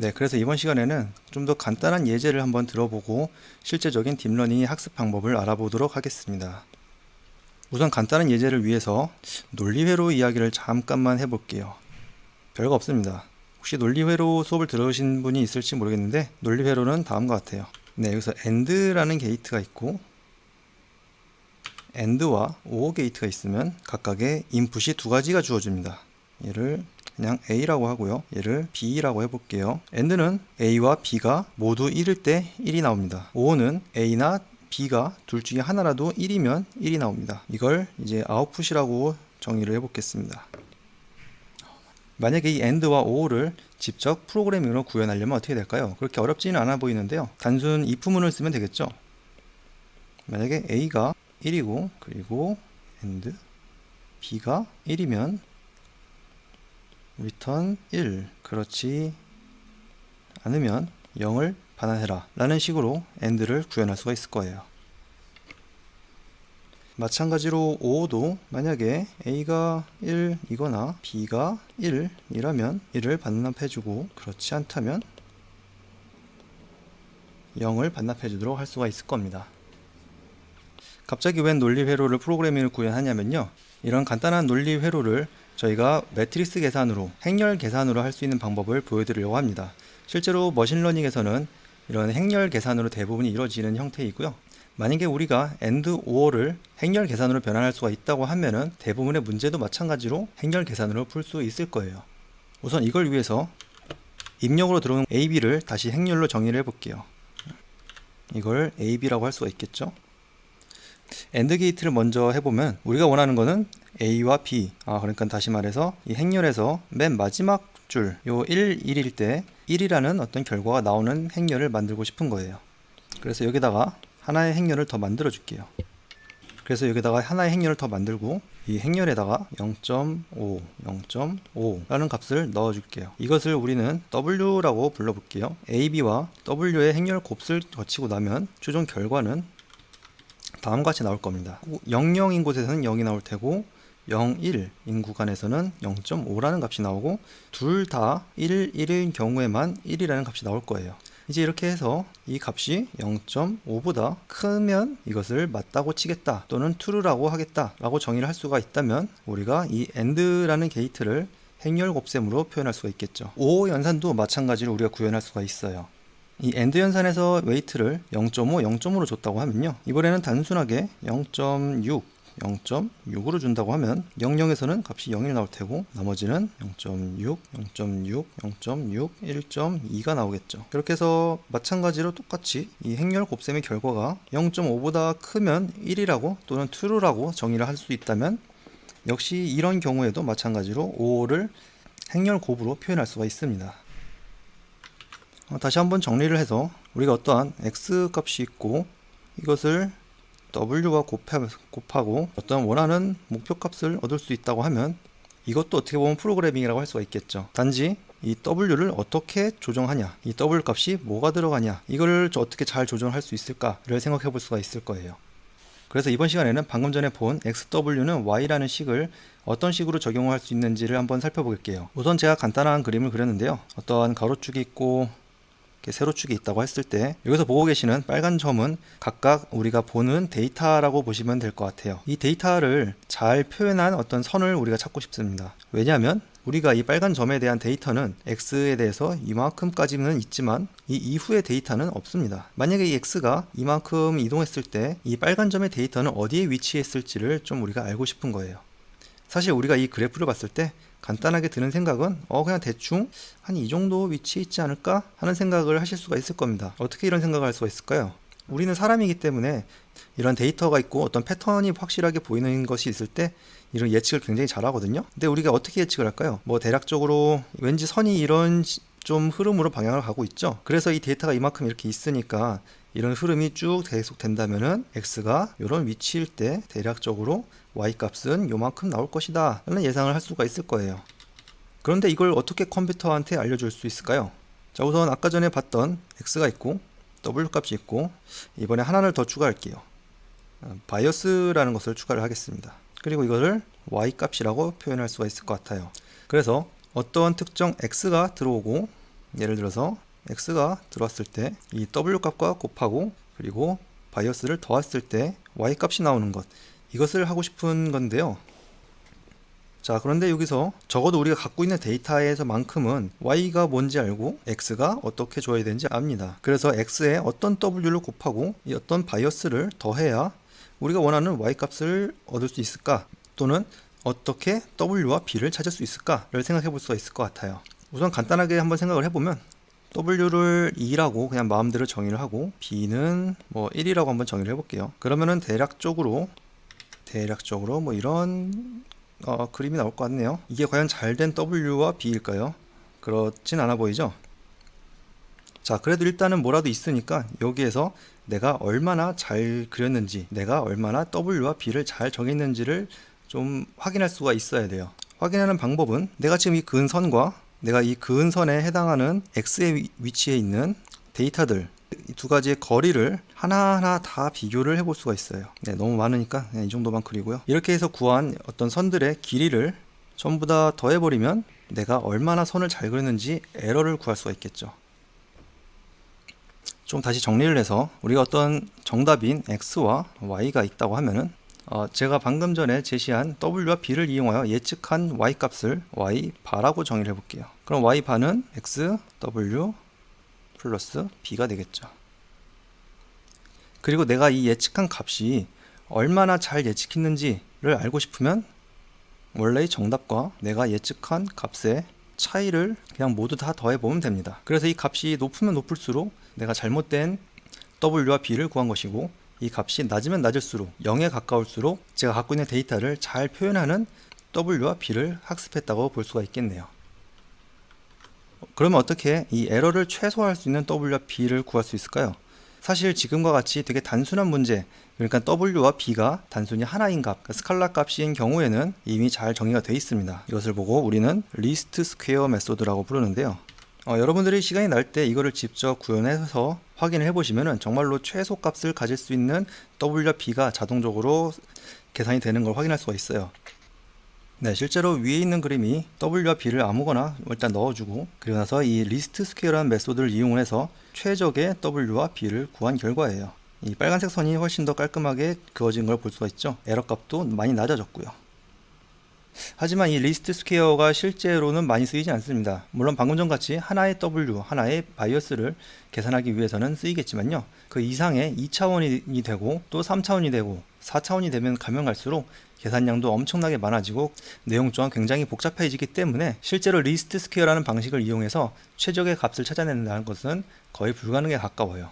네, 그래서 이번 시간에는 좀 더 간단한 예제를 한번 들어보고 실제적인 딥러닝의 학습 방법을 알아보도록 하겠습니다. 우선 간단한 예제를 위해서 논리회로 이야기를 잠깐만 해볼게요. 별거 없습니다. 혹시 논리회로 수업을 들으신 분이 있을지 모르겠는데 논리회로는 다음과 같아요. 네, 여기서 AND라는 게이트가 있고 AND와 OR 게이트가 있으면 각각의 인풋이 두 가지가 주어집니다. 얘를 그냥 A라고 하고요. 얘를 B라고 해볼게요. AND는 A와 B가 모두 1일 때 1이 나옵니다. OR는 A나 B가 둘 중에 하나라도 1이면 1이 나옵니다. 이걸 이제 아웃풋이라고 정의를 해보겠습니다. 만약에 이 AND와 OR를 직접 프로그래밍으로 구현하려면 어떻게 될까요? 그렇게 어렵지는 않아 보이는데요. 단순 if문을 쓰면 되겠죠. 만약에 A가 1이고 그리고 AND B가 1이면 return 1, 그렇지 않으면 0을 반환해라 라는 식으로 AND를 구현할 수가 있을 거예요. 마찬가지로 OR도 만약에 A가 1이거나 B가 1이라면 1을 반납해주고 그렇지 않다면 0을 반납해주도록 할 수가 있을 겁니다. 갑자기 웬 논리 회로를 프로그래밍을 구현하냐면요, 이런 간단한 논리 회로를 저희가 매트리스 계산으로, 행렬 계산으로 할 수 있는 방법을 보여드리려고 합니다. 실제로 머신러닝에서는 이런 행렬 계산으로 대부분이 이루어지는 형태이고요. 만약에 우리가 AND OR를 행렬 계산으로 변환할 수가 있다고 하면은 대부분의 문제도 마찬가지로 행렬 계산으로 풀 수 있을 거예요. 우선 이걸 위해서 입력으로 들어온 AB를 다시 행렬로 정의를 해볼게요. 이걸 AB라고 할 수가 있겠죠. AND 게이트를 먼저 해보면 우리가 원하는 거는 A와 B, 그러니까 다시 말해서 이 행렬에서 맨 마지막 줄, 요 1일 때 1이라는 어떤 결과가 나오는 행렬을 만들고 싶은 거예요. 그래서 여기다가 하나의 행렬을 더 만들어 줄게요. 그래서 여기다가 하나의 행렬을 더 만들고 이 행렬에다가 0.5, 0.5 라는 값을 넣어 줄게요. 이것을 우리는 W라고 불러볼게요. AB와 W의 행렬 곱을 거치고 나면 최종 결과는 다음과 같이 나올 겁니다. 00인 곳에서는 0이 나올 테고 0, 1인 구간에서는 0.5라는 값이 나오고 둘 다 1인 경우에만 1이라는 값이 나올 거예요. 이제 이렇게 해서 이 값이 0.5보다 크면 이것을 맞다고 치겠다 또는 true라고 하겠다 라고 정의를 할 수가 있다면 우리가 이 AND라는 게이트를 행렬 곱셈으로 표현할 수가 있겠죠. O 연산도 마찬가지로 우리가 구현할 수가 있어요. 이 AND 연산에서 웨이트를 0.5, 0.5로 줬다고 하면요, 이번에는 단순하게 0.6, 0.6으로 준다고 하면 00에서는 값이 0이 나올 테고 나머지는 0.6, 0.6, 0.6, 1.2가 나오겠죠. 그렇게 해서 마찬가지로 똑같이 이 행렬 곱셈의 결과가 0.5보다 크면 1이라고 또는 true라고 정의를 할 수 있다면 역시 이런 경우에도 마찬가지로 5를 행렬 곱으로 표현할 수가 있습니다. 다시 한번 정리를 해서 우리가 어떠한 x 값이 있고 이것을 w가 곱하고 어떤 원하는 목표 값을 얻을 수 있다고 하면 이것도 어떻게 보면 프로그래밍이라고 할 수가 있겠죠. 단지 이 w를 어떻게 조정하냐, 이 w 값이 뭐가 들어가냐, 이거를 어떻게 잘 조정할 수 있을까를 생각해 볼 수가 있을 거예요. 그래서 이번 시간에는 방금 전에 본 xw는 y라는 식을 어떤 식으로 적용할 수 있는지를 한번 살펴볼게요. 우선 제가 간단한 그림을 그렸는데요, 어떠한 가로축이 있고 세로축이 있다고 했을 때 여기서 보고 계시는 빨간 점은 각각 우리가 보는 데이터라고 보시면 될 것 같아요. 이 데이터를 잘 표현한 어떤 선을 우리가 찾고 싶습니다. 왜냐하면 우리가 이 빨간 점에 대한 데이터는 x에 대해서 이만큼까지는 있지만 이 이후의 데이터는 없습니다. 만약에 이 x가 이만큼 이동했을 때 이 빨간 점의 데이터는 어디에 위치했을지를 좀 우리가 알고 싶은 거예요. 사실 우리가 이 그래프를 봤을 때 간단하게 드는 생각은 그냥 대충 한 이 정도 위치에 있지 않을까 하는 생각을 하실 수가 있을 겁니다. 어떻게 이런 생각을 할 수가 있을까요? 우리는 사람이기 때문에 이런 데이터가 있고 어떤 패턴이 확실하게 보이는 것이 있을 때 이런 예측을 굉장히 잘하거든요. 근데 우리가 어떻게 예측을 할까요? 대략적으로 왠지 선이 이런 좀 흐름으로 방향을 가고 있죠. 그래서 이 데이터가 이만큼 이렇게 있으니까 이런 흐름이 쭉 계속 된다면은 x가 이런 위치일 때 대략적으로 y 값은 요만큼 나올 것이다 라는 예상을 할 수가 있을 거예요. 그런데 이걸 어떻게 컴퓨터한테 알려줄 수 있을까요? 자, 우선 아까 전에 봤던 x가 있고 w 값이 있고 이번에 하나를 더 추가할게요. 바이어스라는 것을 추가를 하겠습니다. 그리고 이거를 y 값이라고 표현할 수가 있을 것 같아요. 그래서 어떤 특정 x가 들어오고 예를 들어서 x가 들어왔을 때 이 w 값과 곱하고 그리고 바이어스를 더했을 때 y 값이 나오는 것, 이것을 하고 싶은 건데요. 자, 그런데 여기서 적어도 우리가 갖고 있는 데이터에서만큼은 y가 뭔지 알고 x가 어떻게 줘야 되는지 압니다. 그래서 x에 어떤 w를 곱하고 이 어떤 바이어스를 더해야 우리가 원하는 y 값을 얻을 수 있을까, 또는 어떻게 w와 b를 찾을 수 있을까를 생각해 볼 수가 있을 것 같아요. 우선 간단하게 한번 생각을 해보면 w를 2라고 그냥 마음대로 정의를 하고 b는 뭐 1이라고 한번 정의를 해볼게요. 그러면은 대략적으로 뭐 이런 그림이 나올 것 같네요. 이게 과연 잘된 w와 b일까요? 그렇진 않아 보이죠? 자, 그래도 일단은 뭐라도 있으니까 여기에서 내가 얼마나 잘 그렸는지, 내가 얼마나 w와 b를 잘 정했는지를 좀 확인할 수가 있어야 돼요. 확인하는 방법은 내가 지금 이 그은선과 내가 이 그은선에 해당하는 x의 위치에 있는 데이터들, 이 두 가지의 거리를 하나하나 다 비교를 해볼 수가 있어요. 네, 너무 많으니까 이 정도만 그리고요. 이렇게 해서 구한 어떤 선들의 길이를 전부 다 더해버리면 내가 얼마나 선을 잘 그렸는지 에러를 구할 수가 있겠죠. 좀 다시 정리를 해서 우리가 어떤 정답인 x와 y가 있다고 하면은 제가 방금 전에 제시한 w와 b를 이용하여 예측한 y 값을 y 바라고 정의를 해볼게요. 그럼 y 바는 x, w 플러스 b가 되겠죠. 그리고 내가 이 예측한 값이 얼마나 잘 예측했는지를 알고 싶으면 원래의 정답과 내가 예측한 값의 차이를 그냥 모두 다 더해보면 됩니다. 그래서 이 값이 높으면 높을수록 내가 잘못된 w와 b를 구한 것이고, 이 값이 낮으면 낮을수록 0에 가까울수록 제가 갖고 있는 데이터를 잘 표현하는 w와 b를 학습했다고 볼 수가 있겠네요. 그러면 어떻게 이 에러를 최소화할 수 있는 w와 b를 구할 수 있을까요? 사실 지금과 같이 되게 단순한 문제, 그러니까 w와 b가 단순히 하나인 값, 그러니까 스칼라 값인 경우에는 이미 잘 정의가 되어 있습니다. 이것을 보고 우리는 리스트 스퀘어 메소드라고 부르는데요. 여러분들이 시간이 날 때 이거를 직접 구현해서 확인을 해보시면 정말로 최소 값을 가질 수 있는 w와 b가 자동적으로 계산이 되는 걸 확인할 수가 있어요. 네, 실제로 위에 있는 그림이 w와 b를 아무거나 일단 넣어주고, 그리고 나서 이 리스트 스퀘어라는 메소드를 이용해서 최적의 w와 b를 구한 결과예요. 이 빨간색 선이 훨씬 더 깔끔하게 그어진 걸 볼 수가 있죠. 에러 값도 많이 낮아졌고요. 하지만 이 리스트 스퀘어가 실제로는 많이 쓰이지 않습니다. 물론 방금 전 같이 하나의 w, 하나의 바이어스를 계산하기 위해서는 쓰이겠지만요. 그 이상의 2차원이 되고 또 3차원이 되고 4차원이 되면 가면 갈수록 계산량도 엄청나게 많아지고 내용 또한 굉장히 복잡해지기 때문에 실제로 리스트 스퀘어라는 방식을 이용해서 최적의 값을 찾아낸다는 것은 거의 불가능에 가까워요.